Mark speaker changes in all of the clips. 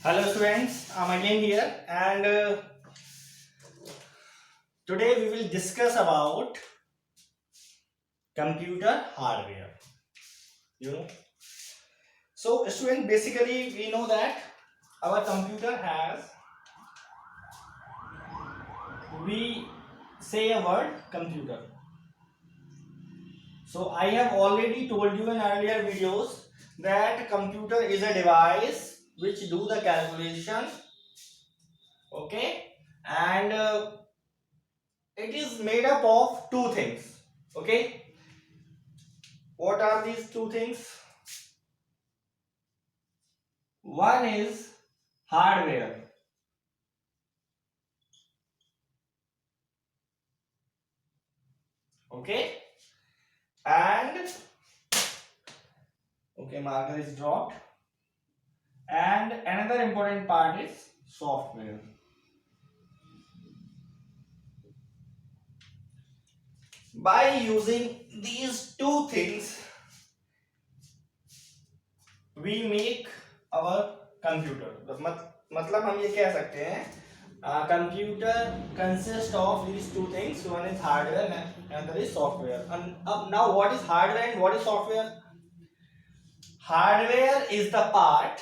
Speaker 1: Hello students, I'm again here and today we will discuss about computer hardware. You know, so student, basically we know that our computer has, we say a word computer. So I have already told you in earlier videos that computer is a device which do the calculation, okay, and it is made up of two things, okay. What are these two things? One is hardware, okay, and okay, marker is dropped, and another important part is software. By using these two things, we make our computer. मतलब हम ये कह सकते हैं computer consists of these two things. One is hardware and another is software. And now what is hardware and what is software? Hardware is the part.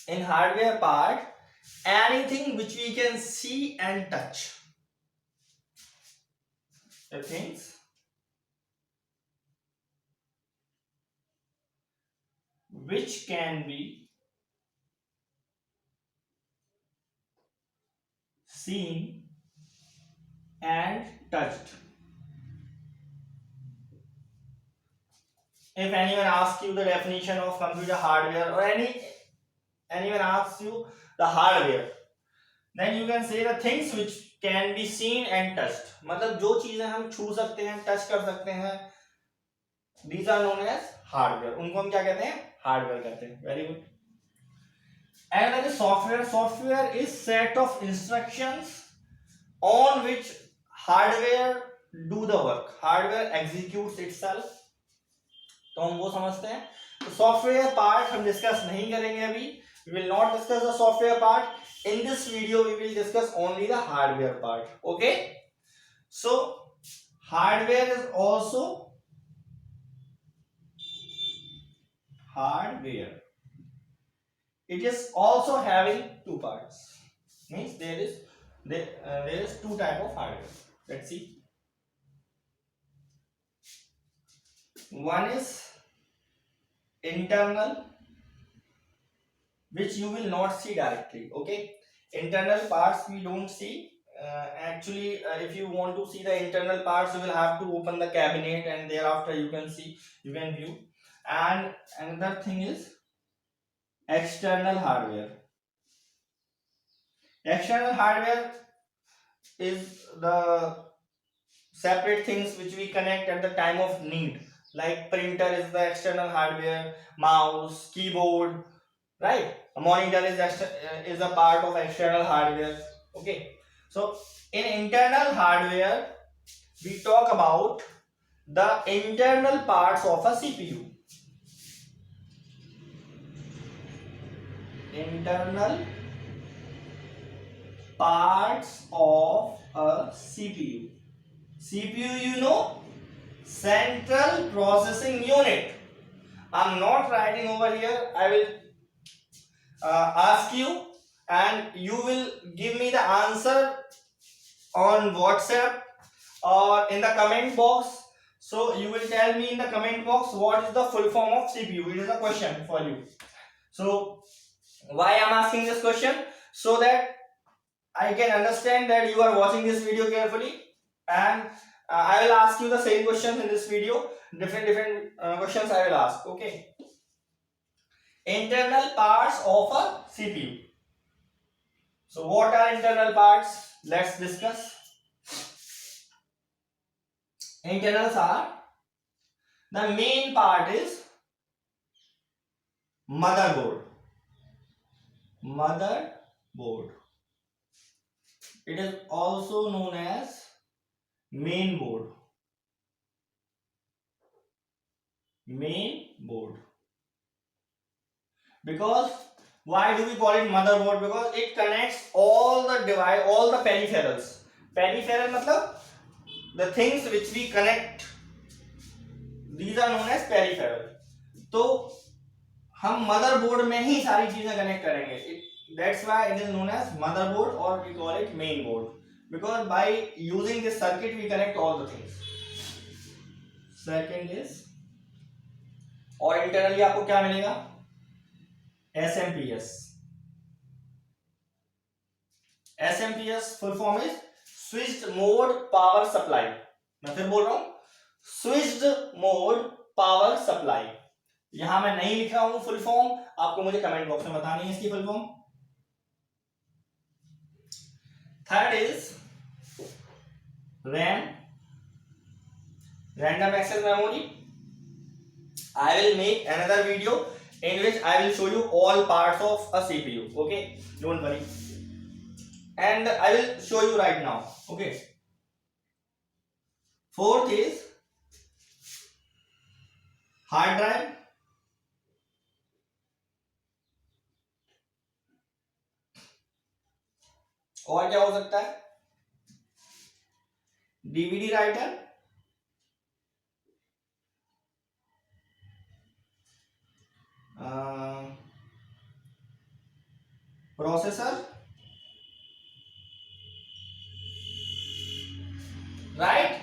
Speaker 1: In hardware part, anything which we can see and touch. The things which can be seen and touched. If anyone asks you the definition of computer hardware, or anyone asks you the hardware, then you can say the things which can be seen and touched. मतलब जो चीजें हम छू सकते हैं, touch कर सकते हैं, these are known as hardware. उनको हम क्या कहते हैं? हार्डवेयर कहते हैं. Very good. And then software. Software is set of instructions on which hardware do the work. Hardware executes itself. तो हम वो समझते हैं. तो सॉफ्टवेयर पार्ट हम डिस्कस नहीं करेंगे अभी. We will not discuss the software part. In this video, we will discuss only the hardware part. Okay? So, hardware is also hardware. It is also having two parts. Means there is two type of hardware. Let's see. One is internal, which you will not see directly. Okay, internal parts we don't see. Actually, if you want to see the internal parts, you will have to open the cabinet, and thereafter you can see, you can view. And another thing is external hardware. External hardware is the separate things which we connect at the time of need. Like printer is the external hardware, mouse, keyboard, right? A monitor is a part of external hardware. Okay, so in internal hardware we talk about the internal parts of a CPU. Internal parts of a CPU. CPU, you know, Central Processing Unit. I'm not writing over here. I will ask you, and you will give me the answer on WhatsApp or in the comment box. So you will tell me in the comment box what is the full form of CPU. It is a question for you. So why I'm asking this question? So that I can understand that you are watching this video carefully, and I will ask you the same questions in this video. Different questions I will ask. Okay. Internal parts of a CPU. So what are internal parts? Let's discuss. Internals are, the main part is motherboard. Motherboard. It is also known as main board. Main board. Because Why do we call it motherboard? Because it connects all the device, all the peripherals. Peripheral मतलब the things which we connect, these are known as peripheral. तो हम motherboard में ही सारी चीजें connect करेंगे. That's why it is known as motherboard, or we call it main board, because by using this circuit we connect all the things. Second is, और internally आपको क्या मिलेगा? SMPS. SMPS full form is switched mode power supply. मैं फिर बोल रहा हूं, switched mode power supply. यहां मैं नहीं लिख रहा हूं फुल फॉर्म, आपको मुझे कमेंट बॉक्स में बतानी है इसकी full form. Third is RAM, random access memory. I will make another video in which I will show you all parts of a CPU. Okay, don't worry. And I will show you right now. Okay. Fourth is hard drive. और क्या हो सकता है? DVD writer, processor, right.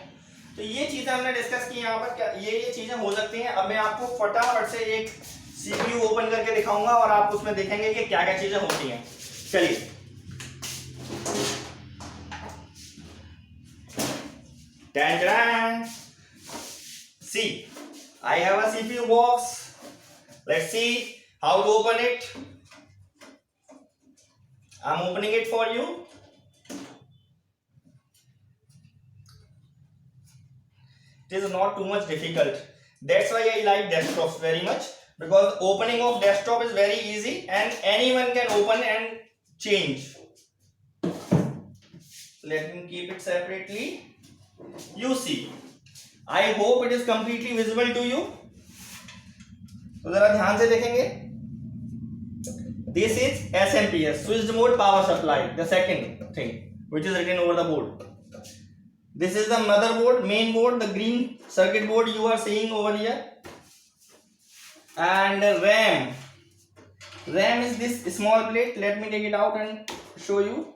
Speaker 1: तो ये चीजें हमने discuss की यहाँ पर. क्या ये चीजें हो सकती हैं. अब मैं आपको फटाफट से एक सीपीयू ओपन करके दिखाऊंगा और आप उसमें देखेंगे कि क्या क्या चीजें होती हैं. चलिए, see, I have a CPU box. Let's see how to open it. I'm opening it for you. It is not too much difficult. That's why I like desktops very much, because opening of desktop is very easy and anyone can open and change. Let me keep it separately. You see, I hope it is completely visible to you. तो जरा ध्यान से देखेंगे. This is SMPS, switched mode power supply, the second thing which is written over the board. This is the motherboard, main board, the green circuit board you are seeing over here. And RAM. RAM is this small plate. Let me take it out and show you.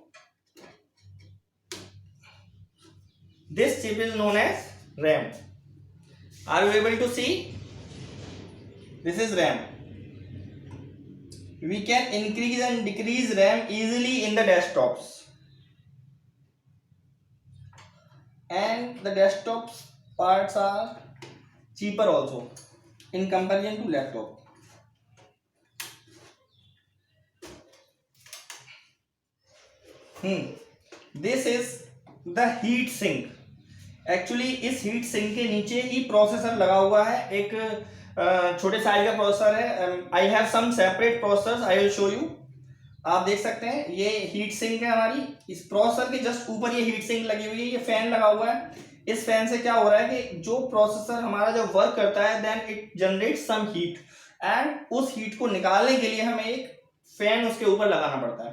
Speaker 1: This chip is known as RAM. Are you able to see? This is RAM. We can increase and decrease RAM easily in the desktops. And the desktops parts are cheaper also in comparison to laptop. This is the heat sink. Actually इस heat sink के नीचे ही processor लगा हुआ है. एक छोटे size का processor है. I have some separate processors, I will show you. आप देख सकते हैं ये हीट सिंक है हमारी. इस प्रोसेसर के जस्ट ऊपर ये हीट सिंक लगी हुई है. ये फैन लगा हुआ है. इस फैन से क्या हो रहा है कि जो प्रोसेसर हमारा जब वर्क करता है then it generate some heat, and उस हीट को निकालने के लिए हमें एक फैन उसके ऊपर लगाना पड़ता है.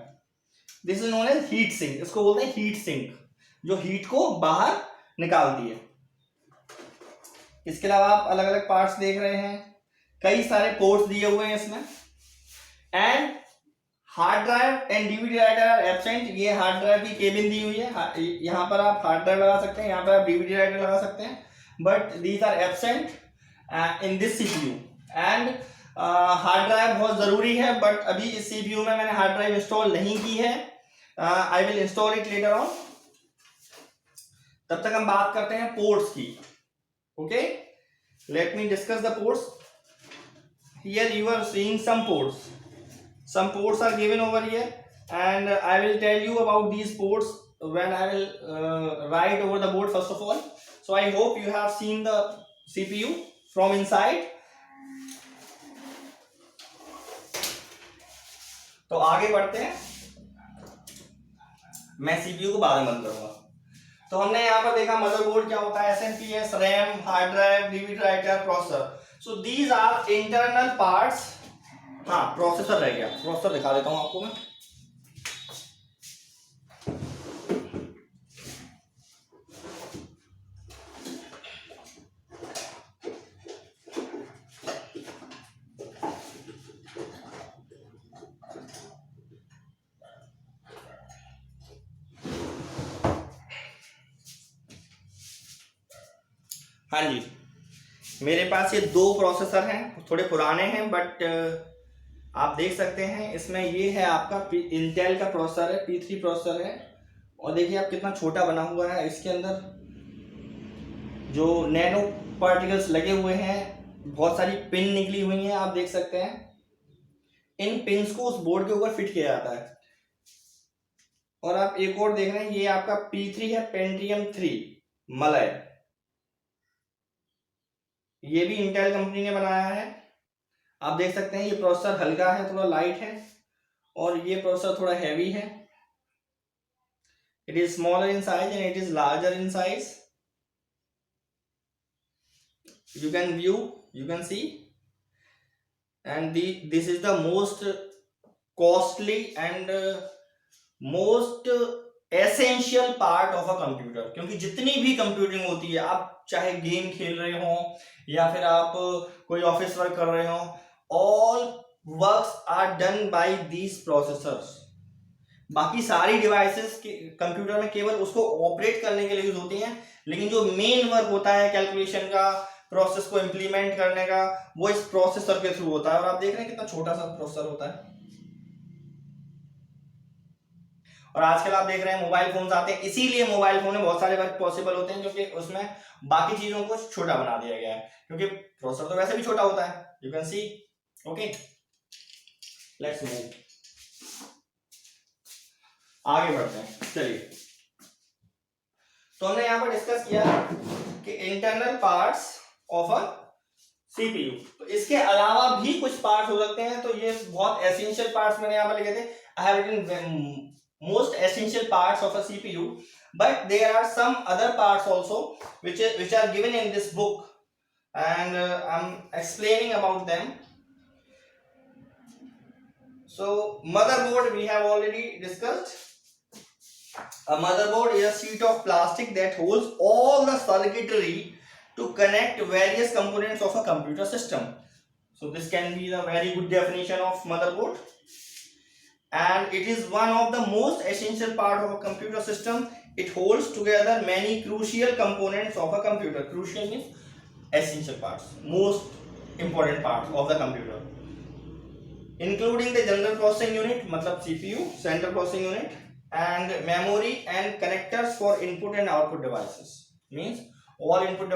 Speaker 1: This is known as heat sink. इसको बोलते हैं हीट सिंक, जो हीट को बाहर निकालती है. इसके अलावा आप अलग अलग पार्ट्स देख रहे हैं. कई सारे पोर्ट्स दिए हुए हैं इसमें. And hard drive and DVD writer are absent. ये हार्ड ड्राइव की केबिन दी हुई है. यहाँ पर आप हार्ड ड्राइव लगा सकते हैं, यहाँ पर आप डीवीडी राइटर लगा सकते हैं, but these are absent in this CPU. And hard drive बहुत जरूरी है, बट अभी इस सीपीयू में मैंने हार्ड ड्राइव इंस्टॉल नहीं की है. I will install it later on. तब तक हम बात करते हैं पोर्ट्स की. Okay, let me discuss the ports. Here you are seeing some ports. Some ports are given over here, and I will tell you about these ports when I will write over the board first of all. So I hope you have seen the CPU from inside. तो आगे बढ़ते हैं. मैं CPU को बाद में बंद करूंगा. तो हमने यहाँ पर देखा मदरबोर्ड क्या होता है, SMPS, RAM, hard drive, DVD writer, processor. So these are internal parts हाँ प्रोसेसर रह गया, प्रोसेसर दिखा देता हूँ आपको मैं। हाँ जी, मेरे पास ये दो प्रोसेसर हैं, थोड़े पुराने हैं बट आप देख सकते हैं इसमें ये है आपका इंटेल का प्रोसेसर है, P3 प्रोसेसर है। और देखिए आप कितना छोटा बना हुआ है, इसके अंदर जो नैनो पार्टिकल्स लगे हुए हैं, बहुत सारी पिन निकली हुई हैं, आप देख सकते हैं। इन पिन्स को उस बोर्ड के ऊपर फिट किया जाता है। और आप एक और देख रहे हैं, ये आपका P3 है, पेंटियम 3 मलय, ये भी इंटेल कंपनी ने बनाया है। आप देख सकते हैं ये प्रोसेसर हल्का है, थोड़ा लाइट है, और ये प्रोसेसर थोड़ा हैवी है। It is smaller in size and it is larger in size. You can view, you can see, and this is the most costly and most essential part of a computer. क्योंकि जितनी भी computing होती है, आप चाहे game खेल रहे हो या फिर आप कोई ऑफिस वर्क कर रहे हो, all works are done by these processors. बाकी सारी डिवाइसेस कंप्यूटर में केवल उसको ऑपरेट करने के लिए यूज होती हैं, लेकिन जो मेन वर्क होता है कैलकुलेशन का, प्रोसेस को इंप्लीमेंट करने का, वो इस प्रोसेसर के थ्रू होता है। और आप देख रहे हैं कितना छोटा सा प्रोसेसर होता है। और आजकल आप देख रहे हैं मोबाइल फोन्स आते हैं, इसीलिए मोबाइल फोन में बहुत सारे वर्क पॉसिबल होते हैं, क्योंकि उसमें बाकी चीजों को छोटा बना दिया गया है, क्योंकि प्रोसेसर तो वैसे भी छोटा होता है। You can see, okay, let's move, आगे बढ़ते हैं। चलिए, तो हमने यहां पर डिस्कस किया कि internal parts of a CPU, तो इसके अलावा भी कुछ पार्ट्स हो सकते हैं। तो ये बहुत एसेंशियल पार्ट्स मैंने यहां पर लिखे थे। I have written most essential parts of a CPU, but there are some other parts also which are given in this book, and I'm explaining about them. So motherboard we have already discussed. A motherboard is a sheet of plastic that holds all the circuitry to connect various components of a computer system. So this can be the very good definition of motherboard, and it is one of the most essential part of a computer system. It holds together many crucial components of a computer. Crucial means essential parts, most important parts of the computer, including the general processing unit, matlab CPU, central processing unit, and memory and connectors for input and output devices. Means all input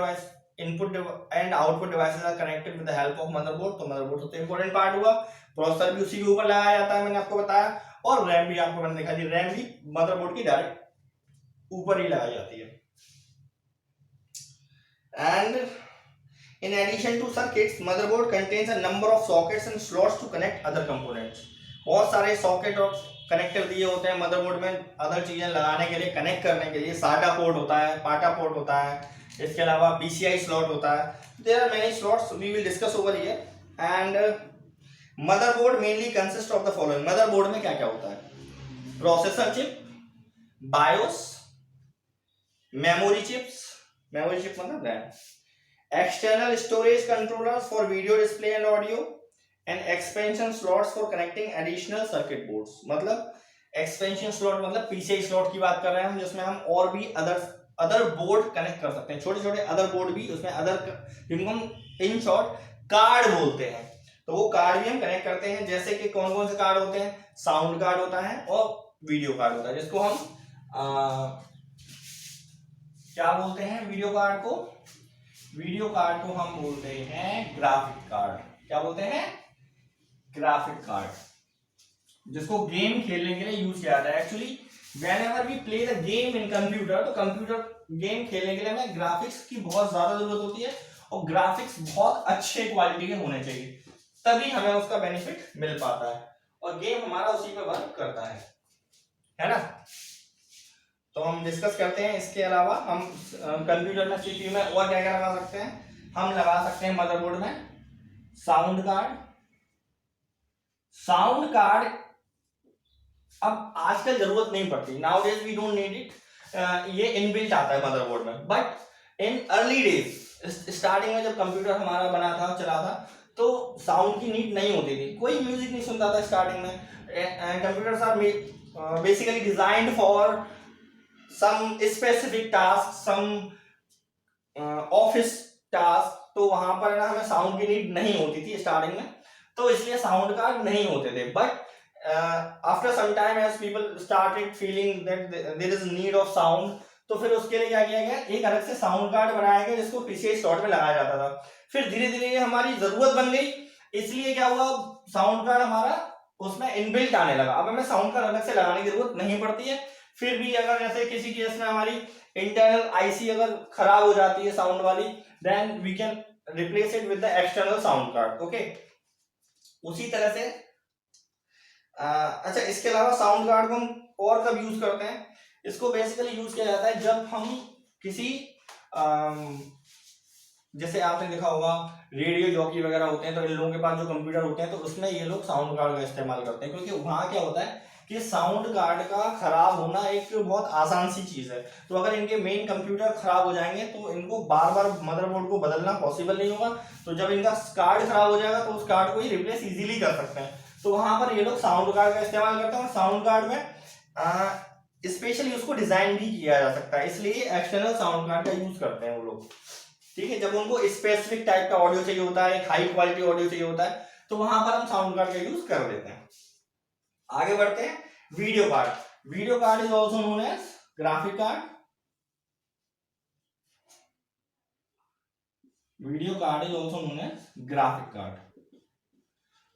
Speaker 1: and output devices are connected with the help of motherboard. तो motherboard सबसे important part हुआ। Processor भी उसी के ऊपर लगाया जाता है, मैंने आपको बताया। और रैम भी आपको मैंने दिखा दी, रैम भी मदरबोर्ड की डायरेक्ट ऊपर ही लगाई जाती है। And in addition to circuits, motherboard contains a number of sockets and slots to connect other components. बहुत सारे सॉकेट और कनेक्टर दिए होते हैं मदरबोर्ड में अदर चीजें लगाने के लिए, कनेक्ट करने के लिए। साडा पोर्ट होता है, पाटा पोर्ट होता है, इसके अलावा PCI स्लॉट होता है। There are many slots, we will discuss over here. And motherboard mainly consist of the following. Motherboard में क्या क्या होता है? Processor chip, BIOS, memory chips, memory chip मतलब RAM, external storage controllers for video display and audio, and expansion slots for connecting additional circuit boards. मतलब expansion slot मतलब PCI slot की बात कर रहे हैं हम, जिसमें हम और भी अदर बोर्ड कनेक्ट कर सकते हैं, छोटे छोटे अदर बोर्ड भी उसमें, अदर जिनको हम इन शॉर्ट कार्ड बोलते हैं। तो वो कार्ड भी हम कनेक्ट करते हैं। जैसे कि कौन कौन से कार्ड होते हैं? साउंड कार्ड होता है और वीडियो कार्ड होता है, जिसको हम क्या बोलते हैं? वीडियो कार्ड को, वीडियो कार्ड को हम बोलते हैं ग्राफिक कार्ड। क्या बोलते हैं? ग्राफिक कार्ड, जिसको गेम खेलने के लिए यूज किया जाता है। Actually whenever we play the game in computer, तो कंप्यूटर गेम खेलने के लिए हमें ग्राफिक्स की बहुत ज्यादा जरूरत होती है, और ग्राफिक्स बहुत अच्छे क्वालिटी के होने चाहिए, तभी हमें उसका बेनिफिट मिल पाता है, और गेम हमारा उसी पे वर्क करता है ना। तो हम डिस्कस करते हैं। इसके अलावा हम कंप्यूटर में, सीपीयू में और क्या क्या लगा सकते हैं? हम लगा सकते हैं मदरबोर्ड में साउंड कार्ड, साउंड कार्ड अब आजकल जरूरत नहीं पड़ती, now days we don't need it, ये इनबिल्ट आता है मदरबोर्ड में। But in early days, starting में जब कंप्यूटर हमारा बना था, चला था, तो साउंड की नीड नहीं होती थी, कोई म्यूजिक नहीं सुनता था स्टार्टिंग में। Computers are basically designed for some specific task, some office task, तो वहां पर ना हमें साउंड की नीड नहीं होती थी स्टार्टिंग में, तो इसलिए साउंड कार्ड नहीं होते थे। But after some time as people started feeling that there is need of sound, तो फिर उसके लिए क्या किया गया, एक अलग से साउंड कार्ड बनाया गया जिसको पीसीआई स्लॉट में लगाया जाता था। फिर धीरे धीरे ये हमारी जरूरत बन गई, इसलिए क्या हुआ, साउंड कार्ड हमारा उसमें इनबिल्ट आने लगा। अब हमें साउंड कार्ड अलग से लगाने की जरूरत नहीं पड़ती है। फिर भी अगर जैसे किसी केस में हमारी इंटरनल आईसी अगर खराब हो जाती है साउंड वाली, then we can replace it with the external sound card. Okay, उसी तरह से अच्छा, इसके अलावा साउंड कार्ड को हम और कब यूज करते हैं, इसको बेसिकली यूज किया जाता है जब हम किसी जैसे आपने देखा होगा रेडियो जॉकी वगैरह होते हैं, तो इन लोगों के पास जो कंप्यूटर होते हैं, तो उसमें ये लोग साउंड कार्ड का इस्तेमाल करते हैं, क्योंकि वहां क्या होता है कि साउंड कार्ड का खराब होना एक बहुत आसान सी चीज है। तो अगर इनके मेन कंप्यूटर खराब हो जाएंगे तो इनको बार बार मदरबोर्ड को बदलना पॉसिबल नहीं होगा, तो जब इनका कार्ड खराब हो जाएगा तो उस कार्ड को ही रिप्लेस इजीली कर सकते हैं। तो वहां पर ये लोग साउंड कार्ड का इस्तेमाल करते हैं, और साउंड कार्ड में स्पेशली उसको डिजाइन भी किया जा सकता है, इसलिए एक्सटर्नल साउंड कार्ड का यूज करते हैं वो लोग। ठीक है, जब उनको स्पेसिफिक टाइप का ऑडियो चाहिए होता है, हाई क्वालिटी ऑडियो चाहिए होता है, तो वहां पर हम साउंड कार्ड का यूज कर देते हैं। आगे बढ़ते हैं, video card. Video card is also known as graphic card. Video card is also known as graphic card.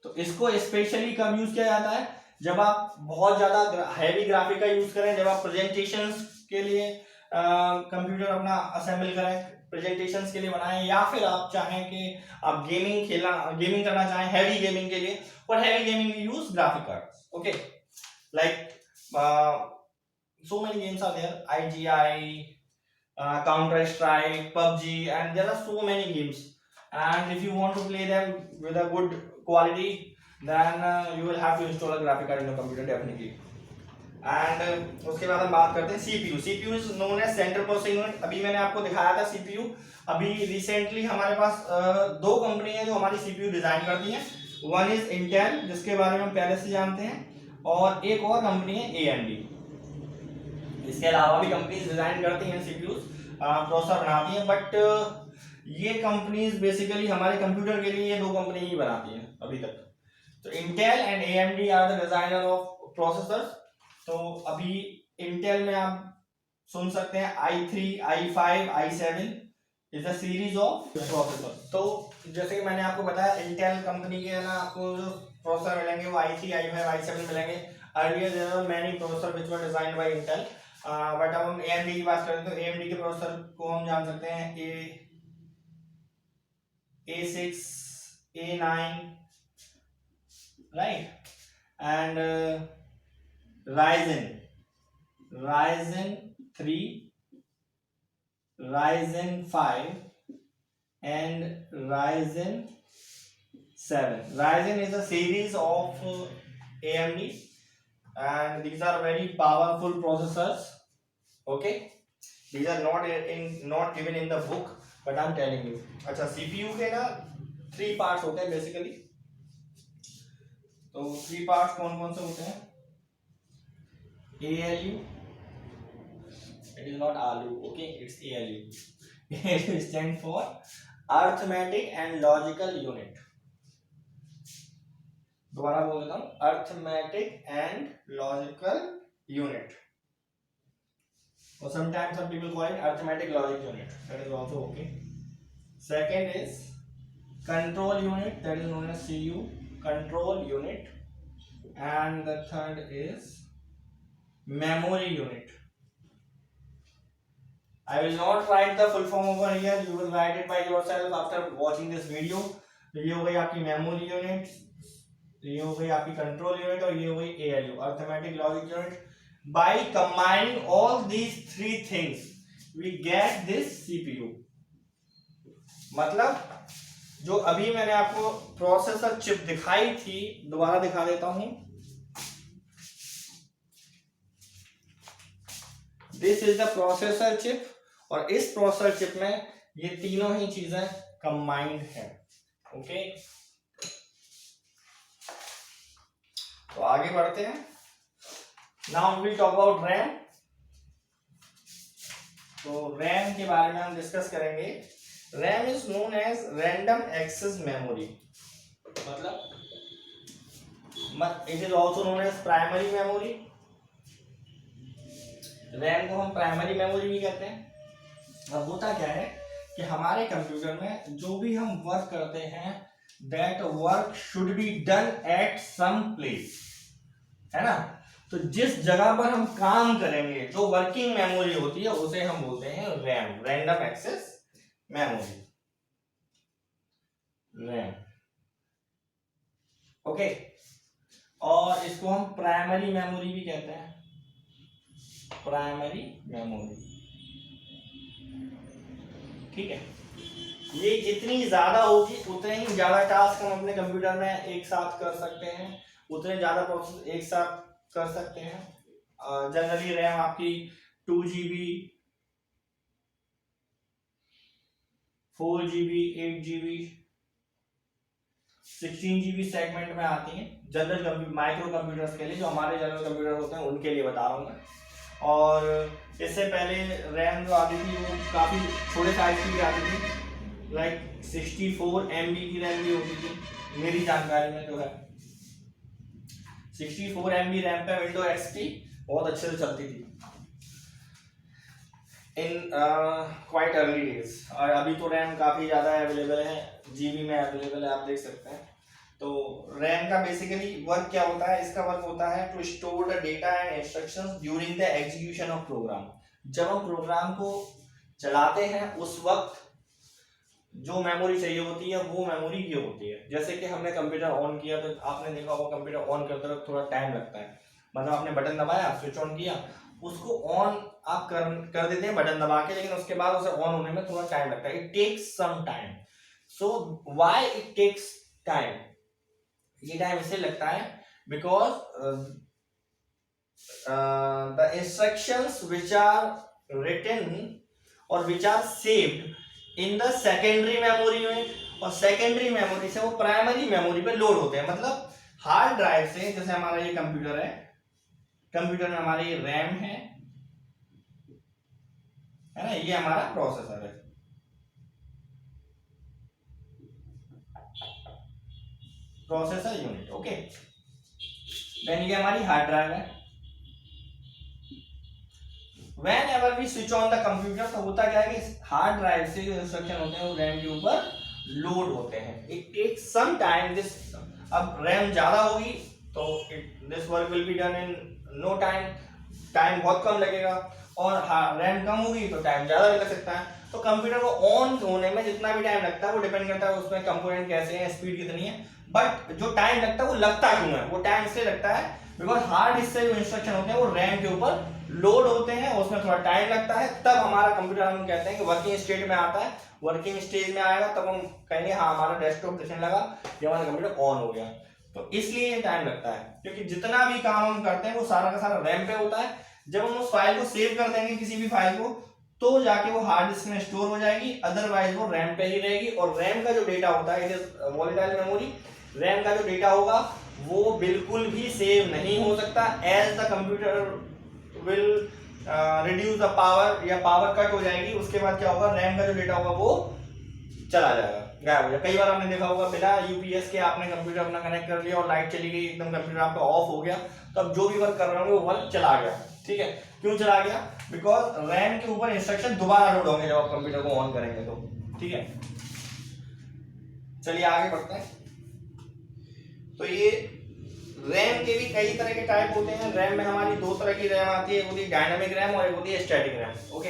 Speaker 1: तो इसको स्पेशली कब यूज किया जाता है, जब आप बहुत ज्यादा हैवी ग्राफिक का यूज करें, जब आप प्रेजेंटेशंस के लिए कंप्यूटर अपना असेंबल करें, प्रेजेंटेशंस के लिए बनाएं, या फिर आप चाहें कि आप गेमिंग करना चाहें हैवी गेमिंग के लिए, और heavy gaming use graphic cards. Okay, like so many games are there, IGI, Counter Strike, PUBG, and there are so many games, and if you want to play them with a good quality, then you will have to install a graphic card in your computer definitely. And उसके बाद हम बात करते हैं CPU। CPU is known as central processing unit. अभी मैंने आपको दिखाया था CPU। अभी रिसेंटली हमारे पास दो कंपनी है जो हमारी CPU डिजाइन करती हैं, वन इज इंटेल जिसके बारे में हम पहले से जानते हैं, और एक और कंपनी है AMD। इसके अलावा भी कंपनीज डिजाइन करती हैं सीपीयूज, प्रोसेसर बनाती हैं, बट ये कंपनीज बेसिकली हमारे कंप्यूटर के लिए ये दो कंपनी ही बनाती हैं अभी तक। तो Intel and AMD are the designer of processors. तो अभी इंटेल में आप सुन सकते हैं i3, i5, i7 is a series of processor. तो जैसे कि मैंने आपको बताया, इंटेल कंपनी के ना आपको जो प्रोसेसर मिलेंगे वो i3, i5, i7 मिलेंगे। Earlier there were many processor which were designed by Intel, but अब हम AMD की बात करें तो AMD के प्रोसेसर को हम जान सकते हैं A6, A9, right, and Ryzen 3, Ryzen 5 and Ryzen 7. Ryzen is a series of AMD, and these are very powerful processors. Okay, these are not given in the book, but I'm telling you. अच्छा, CPU के ना 3 parts होते हैं basically। तो 3 parts कौन कौन से होते हैं? ALU, it is not ALU, okay, it's ALU. ALU stands for Arithmetic and Logical Unit. दोबारा बोल देता हूँ, Arithmetic and Logical Unit, or sometimes some people call it Arithmetic Logic Unit, that is also okay. Second is Control Unit, that is known as CU, Control Unit, and the third is Memory Unit. I will not write the full form over here, you will write it by yourself after watching this video. ये हो गई आपकी memory unit, ये हो गई आपकी control unit, और ये हो गई ALU, arithmetic logic unit. By combining all these three things we get this CPU। मतलब जो अभी मैंने आपको प्रोसेसर चिप दिखाई थी, दोबारा दिखा देता हूं। This is the processor chip, और इस प्रोसेसर चिप में ये तीनों ही चीजें कंबाइंड है। ओके, तो आगे बढ़ते हैं। Now we talk about RAM. तो रैम के बारे में हम डिस्कस करेंगे। RAM is known as random access memory, मतलब it is also known as primary memory. RAM को हम प्राइमरी मेमोरी भी कहते हैं। अब होता क्या है कि हमारे कंप्यूटर में जो भी हम वर्क करते हैं, that work should be done at some place, है ना। तो जिस जगह पर हम काम करेंगे, जो वर्किंग मेमोरी होती है, उसे हम बोलते हैं RAM, random access memory, RAM. Okay, और इसको हम प्राइमरी मेमोरी भी कहते हैं, प्राइमरी मेमोरी। ठीक है, ये जितनी ज्यादा होगी उतने ही ज्यादा टास्क हम अपने कंप्यूटर में एक साथ कर सकते हैं, उतने ज्यादा प्रोसेस एक साथ कर सकते हैं। जनरली रैम आपकी 2 GB, 4 GB, 8 GB, 16 GB segment में आती हैं जनरल माइक्रो कंप्यूटर्स के लिए। जो हमारे जनरल कंप्यूटर होते हैं उनके लिए बता रहा हूँ मैं। और इससे पहले रैम जो आती थी वो काफ़ी छोटे साइज की भी आती थी, लाइक 64 MB की रैम भी होती थी मेरी जानकारी में। जो है 64 MB रैम पे विंडो XP बहुत अच्छे से चलती थी इन क्वाइट अर्ली डेज। और अभी तो रैम काफ़ी ज़्यादा अवेलेबल है, GB में अवेलेबल है, आप देख सकते हैं। तो रैम का बेसिकली वर्क क्या होता है? इसका वर्क होता है to store the data and instructions during the execution of program. जब हम प्रोग्राम को चलाते हैं उस वक्त जो मेमोरी चाहिए होती है वो मेमोरी ये होती है। जैसे कि हमने कंप्यूटर ऑन किया तो आपने देखा होगा कंप्यूटर ऑन करते वक्त थोड़ा टाइम लगता है, मतलब आपने बटन दबाया, स्विच ऑन किया, उसको ऑन आप कर देते हैं बटन दबा के, लेकिन उसके बाद उसे ऑन होने में थोड़ा टाइम लगता है, it takes some time. So why it takes time? ये टाइम इससे लगता है because the instructions which are written और which are saved in the secondary memory unit, और सेकेंडरी मेमोरी से वो प्राइमरी मेमोरी पे लोड होते हैं। मतलब हार्ड ड्राइव से, जैसे हमारा ये कंप्यूटर है, कंप्यूटर में हमारी रैम है ना, ये हमारा प्रोसेसर है, प्रोसेसर यूनिट। ओके, देन ये हमारी हार्ड ड्राइव है। Whenever we switch on the computer, तो होता क्या है कि हार्ड ड्राइव से जो इंस्ट्रक्शन होते हैं वो रैम के ऊपर लोड होते हैं। It takes some time this. अब रैम ज्यादा होगी तो this work will be done in no time, time बहुत कम लगेगा, और रैम कम होगी तो टाइम ज्यादा भी लग सकता है। तो कंप्यूटर को ऑन होने में जितना भी टाइम लगता है वो डिपेंड करता है उसमें कंपोनेंट कैसे हैं, स्पीड कितनी है। बट जो टाइम लगता है वो लगता क्यों है? वो टाइम इसलिए लगता है बिकॉज हार्ड डिस्क से जो इंस्ट्रक्शन होते हैं वो रैम के ऊपर लोड होते हैं, उसमें थोड़ा टाइम लगता है, तब हमारा कंप्यूटर, हम कहते हैं कि वर्किंग स्टेट में आता है। वर्किंग स्टेज में आएगा तब हम कहेंगे हाँ हमारा डेस्कटॉप दिखने लगा, ये हमारा कंप्यूटर ऑन हो गया। तो इसलिए ये टाइम लगता है, क्योंकि जितना भी काम हम करते हैं वो सारा का सारा रैम पे होता है। जब हम उस फाइल को सेव कर देंगे, किसी भी फाइल को, तो जाके वो हार्ड डिस्क में स्टोर हो जाएगी, अदरवाइज वो रैम पे ही रहेगी। और रैम का जो डेटा होता है, it is volatile memory, RAM का जो डेटा होगा वो बिल्कुल भी सेव नहीं हो सकता। As the computer will reduce the power, या पावर कट हो जाएगी, उसके बाद क्या होगा, रैम का जो डेटा होगा वो चला जाएगा, गायब हो जाएगा। कई बार आपने देखा होगा बिना यूपीएस के आपने कंप्यूटर अपना कनेक्ट कर लिया और लाइट चली गई, एकदम कंप्यूटर आपका ऑफ हो गया, तब जो भी वर्क कर रहे होंगे वो वर्क चला गया। ठीक है, क्यों चला गया? बिकॉज रैम के ऊपर इंस्ट्रक्शन दोबारा लोड होंगे जब आप कंप्यूटर को ऑन करेंगे तो। ठीक है, चलिए आगे बढ़ते हैं। तो ये रैम के भी कई तरह के टाइप होते हैं। रैम में हमारी दो तरह की रैम आती है, एक होती है डायनामिक रैम और एक होती है स्टैटिक रैम। ओके,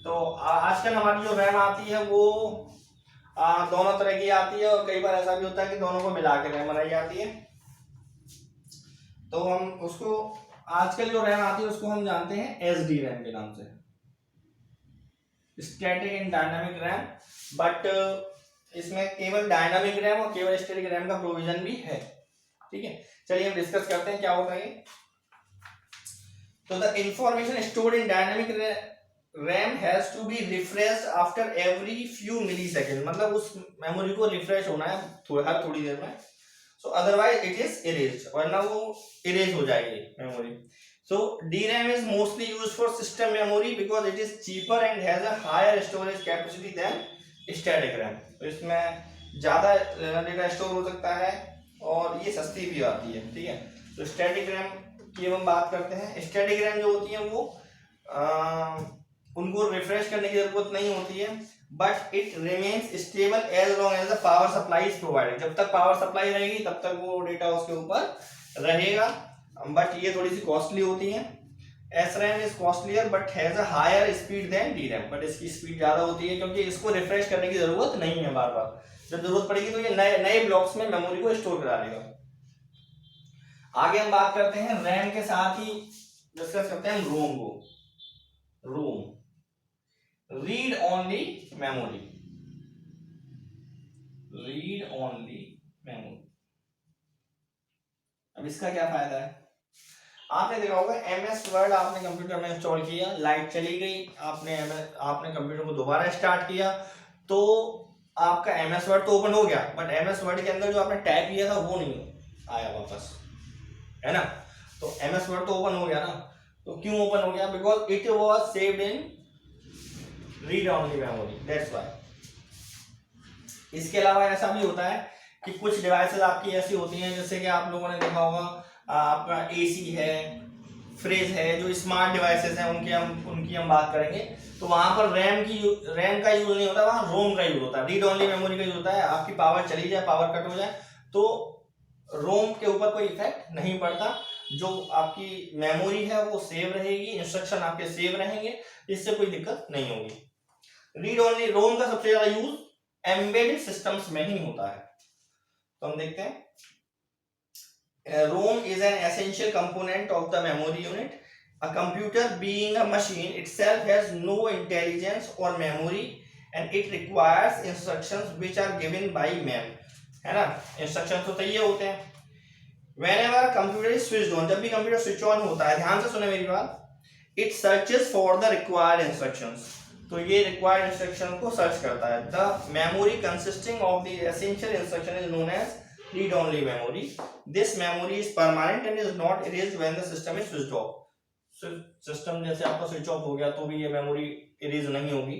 Speaker 1: तो आजकल हमारी जो रैम आती है वो दोनों तरह की आती है, और कई बार ऐसा भी होता है कि दोनों को मिला के रैम बनाई जाती है। तो हम उसको, आजकल जो रैम आती है उसको हम जानते हैं एसडी रैम के नाम से, static and dynamic RAM. But इसमें केवल डायनामिक रैम और केवल स्टैटिक रैम का प्रोविजन भी है। ठीक है, चलिए हम डिस्कस करते हैं क्या होता है ये। तो the information stored in dynamic RAM has to be refreshed after every few millisecond, मतलब उस मेमोरी को रिफ्रेश होना है हर थोड़ी देर में। सो अदरवाइज इट इज इरेज्ड, वरना वो इरेज हो जाएगी memory. So DRAM is mostly used for system memory because it is cheaper and has a higher storage capacity than static RAM। तो इसमें ज़्यादा डेटा स्टोर हो सकता है और ये सस्ती भी आती है। ठीक है, तो स्टैटिक रैम की हम बात करते हैं। स्टैटिक रैम जो होती है वो उनको रिफ्रेश करने की जरूरत नहीं होती है, but it remains stable as long as the power supply is provided. जब तक पावर सप्लाई रहेगी तब तक वो डेटा उसके ऊपर रहेगा, बट ये थोड़ी सी कॉस्टली होती है। SRAM is costlier but has a higher speed than DRAM, but इसकी स्पीड ज्यादा होती है क्योंकि इसको रिफ्रेश करने की जरूरत नहीं है बार बार। जब जरूरत पड़ेगी तो ये नए ब्लॉक्स में मेमोरी को स्टोर करा लेगा। आगे हम बात करते हैं रैम के साथ ही डिस्कस करते हैं रोम को। ROM read only memory, read only memory. अब इसका क्या फायदा है? आपने देखा होगा MS वर्ड आपने कंप्यूटर में इंस्टॉल किया, लाइट चली गई, आपने कंप्यूटर को दोबारा स्टार्ट किया तो आपका MS वर्ड तो ओपन हो गया, बट MS वर्ड के अंदर जो आपने टाइप किया था वो नहीं आया वापस, है ना। तो MS वर्ड तो ओपन हो गया ना, तो क्यों ओपन हो गया? Because it was saved in read only memory, that's why. इसके अलावा ऐसा भी होता है कि कुछ डिवाइसेस आपकी ऐसी होती हैं, जैसे कि आप लोगों ने देखा होगा आपका AC है, फ्रिज है, जो स्मार्ट डिवाइसेस हैं उनकी हम बात करेंगे, तो वहां पर रैम का यूज नहीं होता, वहां रोम का यूज होता है, रीड ओनली मेमोरी का यूज होता है। आपकी पावर चली जाए, पावर कट हो जाए तो रोम के ऊपर कोई इफेक्ट नहीं पड़ता, जो आपकी मेमोरी है वो सेव रहेगी, इंस्ट्रक्शन आपके सेव रहेंगे, इससे कोई दिक्कत नहीं होगी। रीड ओनली रोम का सबसे ज्यादा यूज एम्बेडेड सिस्टम्स में ही होता है। तो हम देखते हैं ROM is an essential component of the memory unit. A computer, being a machine itself, has no intelligence or memory, and it requires instructions which are given by mem, है ना। Instruction तो ये होते हैं। Whenever a computer is switched on, जब भी computer switch on होता है, ध्यान से सुने मेरी बात, it searches for the required instructions, तो ये required instruction को सर्च करता है। The memory consisting of the essential instruction is known as read only memory. This memory is permanent and is not erased when the system is switched off. System जैसे आपका switch off हो गया तो भी ये memory erase नहीं होगी।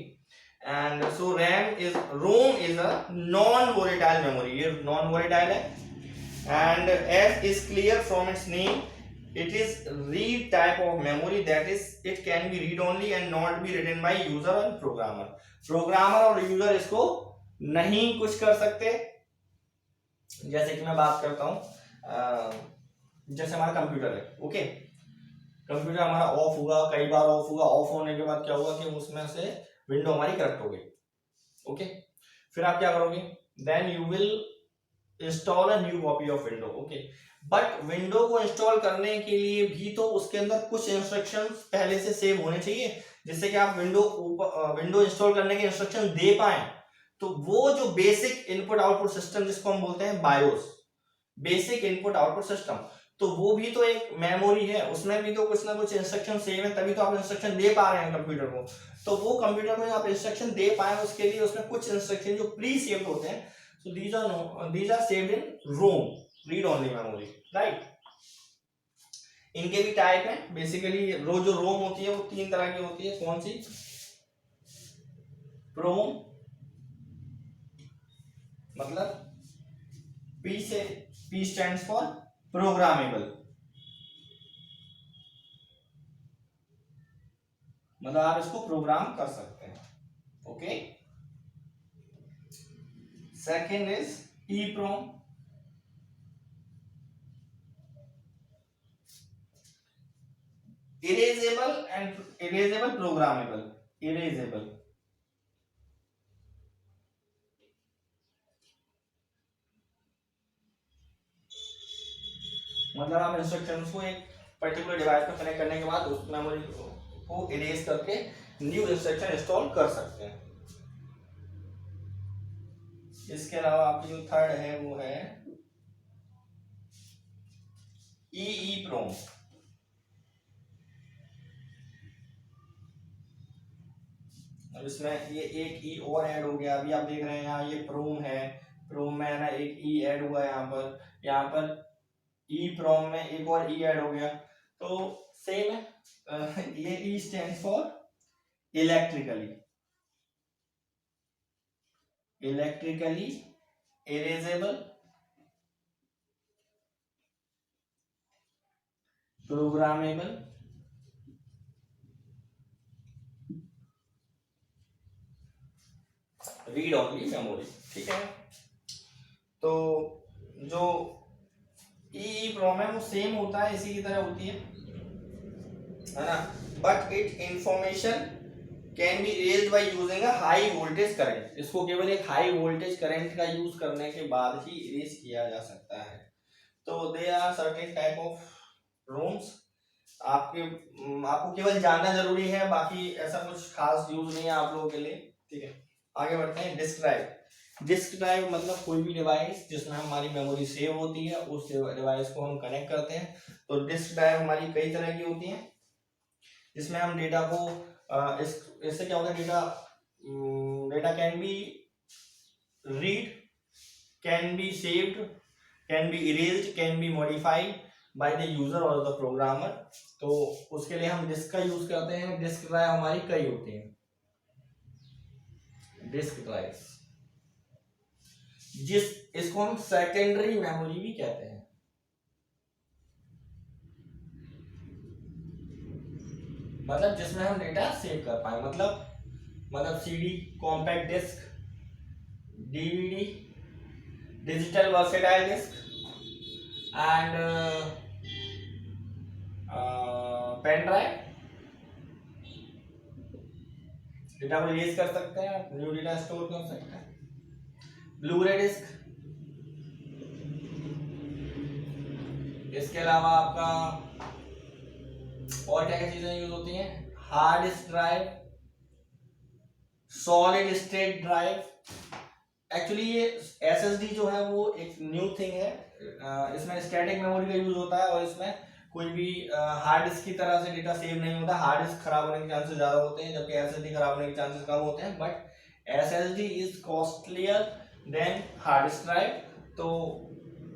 Speaker 1: And so ROM is a non volatile memory, ये नॉन वोलेटाइल है। And as is clear from its name, it is read type of memory, that is it can be read only and not be written by user and programmer. Programmer और user इसको नहीं कुछ कर सकते। जैसे कि मैं बात करता हूं, जैसे हमारा कंप्यूटर है, ओके, कंप्यूटर हमारा ऑफ हुआ, कई बार ऑफ हुआ, ऑफ होने के बाद क्या हुआ कि उसमें से विंडो हमारी करप्ट हो गई, ओके। फिर आप क्या करोगे? Then you will install a new copy of window, okay. But window को इंस्टॉल करने के लिए भी तो उसके अंदर कुछ इंस्ट्रक्शंस पहले से सेव होने चाहिए, जिससे कि आप विंडो इंस्टॉल करने के इंस्ट्रक्शन दे पाए। तो वो जो बेसिक इनपुट आउटपुट सिस्टम जिसको हम बोलते हैं BIOS, basic input output system, तो वो भी तो एक मेमोरी है, उसमें भी तो कुछ ना कुछ इंस्ट्रक्शन सेव है, तभी तो आप इंस्ट्रक्शन दे पा रहे हैं कंप्यूटर को। तो वो कंप्यूटर में आप इंस्ट्रक्शन दे पाए उसके लिए उसमें कुछ इंस्ट्रक्शन जो प्री सेव्ड होते हैं, so these are saved in ROM, read only memory, right. इनके भी टाइप हैं बेसिकली। जो रोम होती है वो 3 तरह की होती है। कौन सी? प्रोम, मतलब P stands for प्रोग्रामेबल, मतलब आप इसको प्रोग्राम कर सकते हैं, okay. Second is EEPROM, erasable programmable, erasable, मतलब आप इंस्ट्रक्शंस को एक पर्टिकुलर डिवाइस पर कनेक्ट करने के बाद उस मेमोरी को इरेज करके न्यू इंस्ट्रक्शन इंस्टॉल कर सकते हैं। इसके अलावा आपकी जो थर्ड है वो है EEPROM। अब इसमें ये एक ई और ऐड हो गया। अभी आप देख रहे हैं यहाँ ये प्रोम है, प्रोम में है ना एक ई ऐड हुआ है यहाँ पर EEPROM में एक और ई ऐड हो गया। तो सेम है, ये E stand for electrically erasable programmable read only memory. ठीक है, तो जो EEPROM है वो सेम होता है, इसी की तरह होती है ना, but it information can be raised by using a high voltage current. इसको केवल एक हाई वोल्टेज करंट का यूज करने के बाद ही इरेज किया जा सकता है। तो they are certain type of ROMs. आपको केवल जानना जरूरी है, बाकी ऐसा कुछ खास यूज नहीं है आप लोगों के लिए। ठीक है, आगे बढ़ते हैं। Disk drive. डिस्क ड्राइव मतलब कोई भी डिवाइस जिसमें हमारी मेमोरी सेव होती है, उस डिवाइस को हम कनेक्ट करते हैं। तो डिस्क ड्राइव हमारी कई तरह की होती है, जिसमें हम डेटा को इससे क्या होता है, data can be read, can be saved, can be erased, can be modified by the user और द प्रोग्रामर। तो उसके लिए हम डिस्क का यूज करते हैं। डिस्क ड्राइव हमारी कई होती है, डिस्क ड्राइव, इसको हम सेकेंडरी मेमोरी भी कहते हैं। मतलब जिसमें हम डेटा सेव कर पाए, मतलब CD, compact disk, DVD, digital versatile disk and pen drive. Data को रिलीज कर सकते हैं, न्यू डेटा स्टोर कर सकते हैं। ब्लू-रे डिस्क, इसके अलावा आपका और क्या क्या चीजें यूज होती हैं, hard disk drive, solid state drive. Actually ये SSD जो है वो एक न्यू थिंग है, इसमें स्टैटिक मेमोरी का यूज होता है और इसमें कोई भी हार्ड डिस्क की तरह से डेटा सेव नहीं होता। हार्ड डिस्क खराब होने के चांसेस ज्यादा होते हैं, जबकि SSD खराब होने के चांसेस कम होते हैं। But SSD is costlier then hard disk drive, तो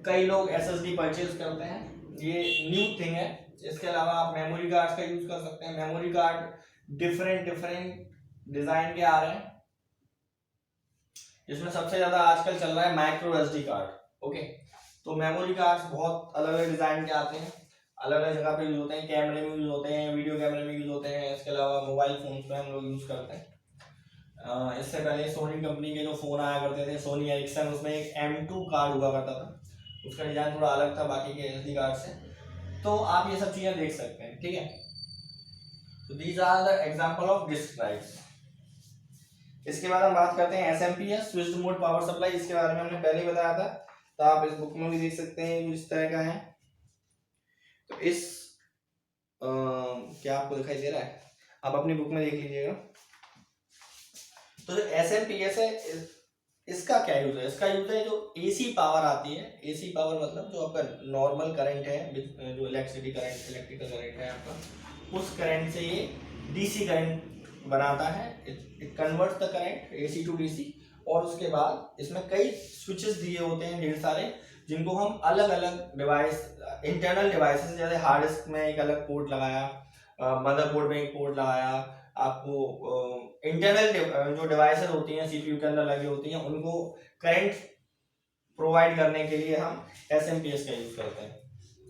Speaker 1: कई लोग SSD परचेज करते हैं, ये न्यू थिंग है। इसके अलावा आप मेमोरी कार्ड का यूज कर सकते हैं। मेमोरी कार्ड डिफरेंट डिजाइन के आ रहे हैं, जिसमें सबसे ज्यादा आजकल चल रहा है माइक्रो SD कार्ड। ओके, तो मेमोरी कार्ड्स बहुत अलग अलग डिजाइन के आते हैं, अलग अलग जगह पे यूज होते हैं। कैमरे में यूज होते हैं, वीडियो कैमरे में यूज होते हैं, इसके अलावा मोबाइल फोन पे हम लोग यूज करते हैं। इससे पहले सोनी कंपनी के जो फोन आया करते थे, सोनी एरिक्सन, उसमें एक M2 कार्ड हुआ करता था, उसका डिजाइन थोड़ा अलग था बाकी के SD कार्ड से। तो आप ये सब चीजें देख सकते हैं। ठीक है, तो these are the example of disk drives. इसके बाद हम बात करते हैं SMPS, switched mode power supply. इसके बारे में हमने पहले ही बताया था, तो आप इस बुक में भी देख सकते हैं, इस तरह का है। तो इस क्या आपको दिखाई दे रहा है, आप अपनी बुक में देख लीजिएगा। तो जो SMPS है, इसका क्या यूज है, इसका यूज है जो AC पावर आती है। AC पावर मतलब जो आपका नॉर्मल करंट है, जो इलेक्ट्रिकल करंट है आपका, उस करंट से ये DC करंट बनाता है। It converts the current AC to DC। और उसके बाद इसमें कई स्विचेस दिए होते हैं ढेर सारे, जिनको हम अलग अलग डिवाइस, इंटरनल डिवाइसेस, जैसे हार्ड डिस्क में एक अलग पोर्ट लगाया, मदरबोर्ड में एक पोर्ट लगाया, आपको इंटरनल जो डिवाइसेस होती हैं CPU के अंदर लगी होती हैं, उनको करंट प्रोवाइड करने के लिए हम SMPS का यूज करते हैं।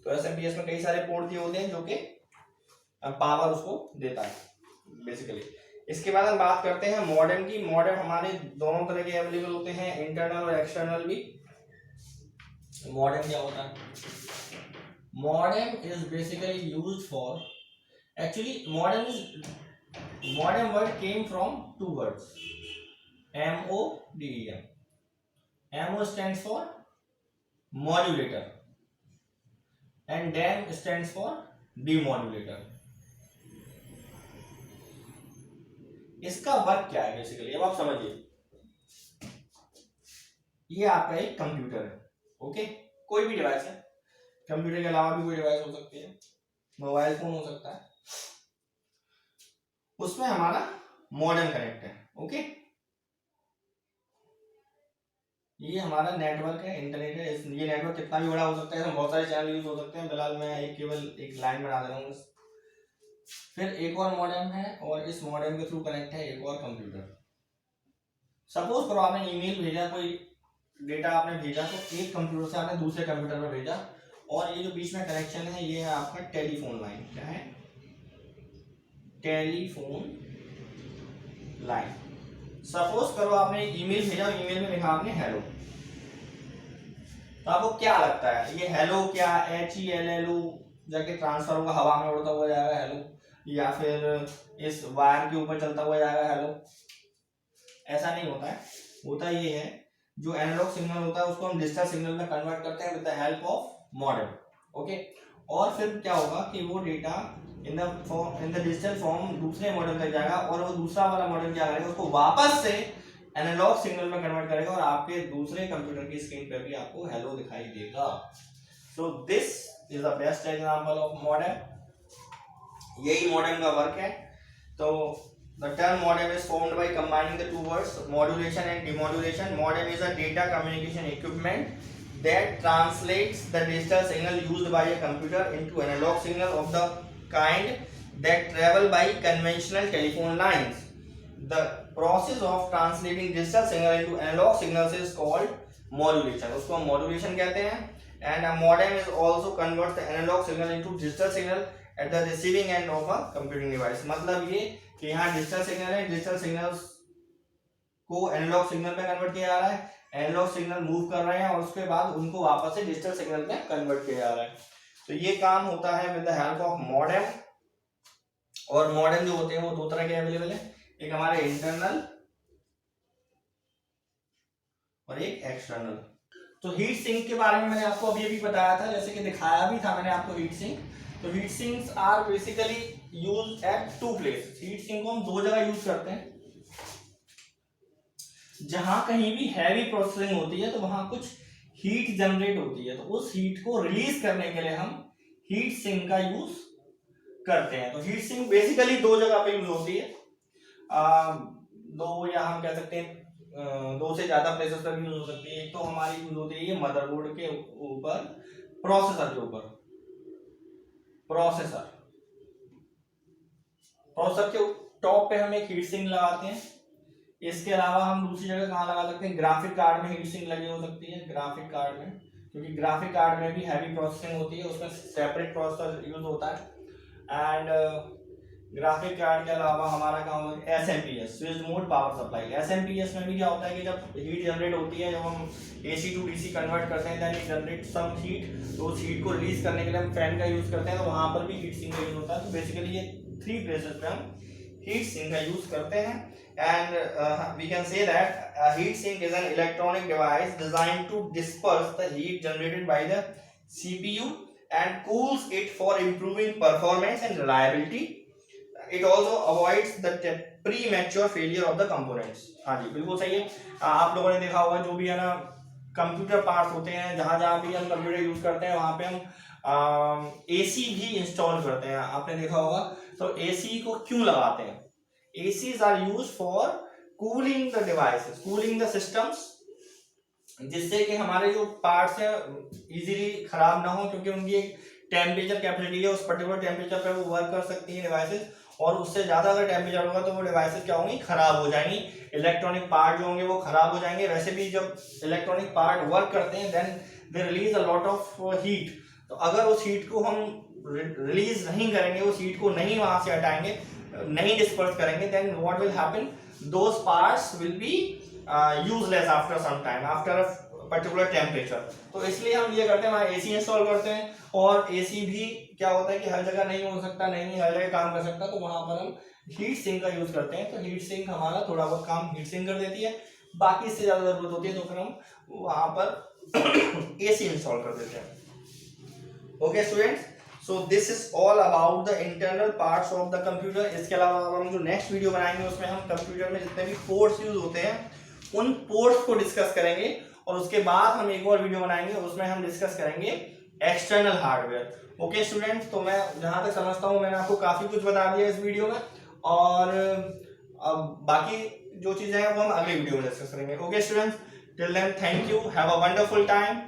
Speaker 1: तो SMPS में कई सारे पोर्ट दिए होते हैं जो कि पावर उसको देता है बेसिकली। इसके बाद हम बात करते हैं मॉडेम की। मॉडेम हमारे दोनों तरह के अवेलेबल होते हैं, इंटरनल और एक्सटर्नल भी। मॉडेम क्या होता है, modem is basically used for, actually modem word came from two words, MODEM। MO stands for modulator and DEM stands for demodulator। इसका वर्क क्या है बेसिकली, अब आप समझिए। ये आपका एक कंप्यूटर है। ओके, कोई भी डिवाइस है, कंप्यूटर के अलावा भी कोई डिवाइस हो सकती है, मोबाइल फोन हो सकता है, उसमें हमारा मॉडेम कनेक्ट है। ओके, ये हमारा नेटवर्क है, इंटरनेट है। ये नेटवर्क कितना भी बड़ा हो सकता है, इसमें बहुत सारे चैनल यूज हो सकते हैं। फिलहाल मैं केवल एक लाइन बना दे रहा हूँ। फिर एक और मॉडेम है, और इस मॉडेम के थ्रू कनेक्ट है एक और कंप्यूटर। सपोज करो आपने ईमेल भेजा, कोई डेटा आपने भेजा, तो एक कंप्यूटर से आपने दूसरे कंप्यूटर पर भेजा, और ये जो बीच में कनेक्शन है ये है आपका टेलीफोन लाइन। क्या है? Telephone line. सपोज करो आपने ईमेल भेजा, ईमेल में लिखा आपने हेलो, तो आपको क्या लगता है ये हेलो क्या HELLO जाके ट्रांसफर होगा, हवा में उड़ता हुआ जाएगा हेलो, या फिर इस वायर के ऊपर चलता हुआ जाएगा हेलो? ऐसा नहीं होता है। होता ये है, जो एनालॉग सिग्नल होता है उसको हम डिजिटल सिग्नल में कन्वर्ट करते हैं with the help of modem. Okay, और फिर क्या होगा कि वो data in the digital form दूसरे मॉडेम तक जाएगा, और वो दूसरा वाला मॉडेम क्या करेगा, उसको वापस से एनालॉग सिग्नल में कन्वर्ट करेगा, और आपके दूसरे कंप्यूटर की स्क्रीन पे भी आपको हेलो दिखाई देगा। So this is the best example of modem. यही मॉडेम का वर्क है। तो the term modem is formed by combining the two words modulation and demodulation. Modem is a data communication equipment that translates the digital signal used by a computer into analog signal of the kind that travel by conventional telephone lines. The process of translating digital signal into analog signals is called modulation. उसको हम modulation कहते हैं। And a modem is also converts the analog signal into digital signal at the receiving end of a computing device. मतलब ये कि यहाँ digital signal है, digital signals को एनालॉग सिग्नल में कन्वर्ट किया जा रहा है, एनालॉग सिग्नल मूव कर रहे हैं, और उसके बाद उनको वापस से डिजिटल सिग्नल में कन्वर्ट किया जा रहा है। तो ये काम होता है with the help of modem. और मॉडेम जो होते हैं वो दो तरह के अवेलेबल है, एक हमारे इंटरनल और एक एक्सटर्नल। तो हीट सिंक के बारे में मैंने आपको अभी बताया था, जैसे कि दिखाया भी था मैंने आपको हीट सिंक। तो heat sinks are basically used at two places. Heat sink को हम दो जगह यूज करते हैं। जहां कहीं भी हैवी प्रोसेसिंग होती है तो वहां कुछ हीट जनरेट होती है, तो उस हीट को रिलीज करने के लिए हम हीट सिंक का यूज करते हैं। तो हीट सिंक बेसिकली दो जगह पे यूज होती है, दो, या हम कह सकते हैं दो से ज्यादा प्लेसेस पर यूज हो सकती है। एक तो हमारी यूज होती है ये मदरबोर्ड के ऊपर, प्रोसेसर के ऊपर, प्रोसेसर के टॉप पे हम एक हीट सिंक लगाते हैं। इसके अलावा हम दूसरी जगह कहाँ लगा सकते हैं, ग्राफिक कार्ड में हीट सिंक लगी हो सकती है, ग्राफिक कार्ड में, क्योंकि ग्राफिक कार्ड में भी हैवी प्रोसेसिंग होती है, उसमें सेपरेट प्रोसेसर यूज होता है। एंड ग्राफिक कार्ड के अलावा हमारा काम होता है SMPS, switched mode power supply. SMPS में भी क्या होता है कि जब हीट जनरेट होती है, जब हम AC to DC कन्वर्ट करते हैं, then it generate some heat, तो उस हीट को रिलीज करने के लिए हम फैन का यूज करते हैं, तो वहां पर भी हीट सिंक का यूज होता है। तो बेसिकली ये थ्री प्लेसेस पे हम हीट सिंक का यूज करते हैं। And we can say that a heat sink is an electronic device designed to disperse the heat generated by the CPU and cools it for improving performance and reliability. It also avoids the premature failure of the components. हाँ जी, बिल्कुल सही है। आप लोगों ने देखा होगा जो भी है ना कंप्यूटर पार्ट्स होते हैं, जहां जहां भी हम कंप्यूटर यूज करते हैं वहां पे हम AC भी इंस्टॉल करते हैं, आपने देखा होगा। तो AC को क्यों लगाते हैं? ACs are used for cooling the devices, cooling the systems, जिससे कि हमारे जो पार्ट्स हैं इजीली खराब ना हो, क्योंकि उनकी एक टेम्परेचर कैपेसिटी है, उस पर्टिकुलर टेम्परेचर पे वो वर्क कर सकती है डिवाइसेस, और उससे ज्यादा अगर टेम्परेचर होगा तो वो डिवाइसेस क्या होंगी, खराब हो जाएंगी, इलेक्ट्रॉनिक पार्ट जो होंगे वो खराब हो जाएंगे। वैसे भी जब इलेक्ट्रॉनिक पार्ट वर्क करते हैं then they release a lot of heat, तो अगर उस हीट को हम रिलीज नहीं करेंगे, उस हीट को नहीं वहां से हटाएंगे, नहीं डिस्पर्स करेंगे, then what will happen, those parts will be useless after some time, after a particular temperature. तो इसलिए हम ये करते हैं, वहाँ AC इंस्टॉल करते हैं। और AC भी क्या होता है कि हर जगह नहीं हो सकता, नहीं हर जगह काम कर सकता, तो वहां पर हम हीट सिंक का यूज करते हैं। तो हीट सिंक हमारा थोड़ा बहुत काम हीट सिंक कर देती है, बाकी इससे ज्यादा जरूरत होती है तो फिर हम वहां पर AC इंस्टॉल कर देते हैं। Okay students, so this is all about the internal parts of the computer. इसके अलावा हम जो नेक्स्ट वीडियो बनाएंगे उसमें हम कंप्यूटर में जितने भी पोर्ट्स यूज होते हैं उन पोर्ट्स को डिस्कस करेंगे, और उसके बाद हम एक और वीडियो बनाएंगे, उसमें हम डिस्कस करेंगे एक्सटर्नल हार्डवेयर। ओके स्टूडेंट्स, तो मैं जहां तक समझता हूँ मैंने आपको काफी कुछ बता दिया इस वीडियो में, और अब बाकी जो चीजें हैं वो हम अगले वीडियो में डिस्कस करेंगे। Okay students, till then thank you, have a wonderful time.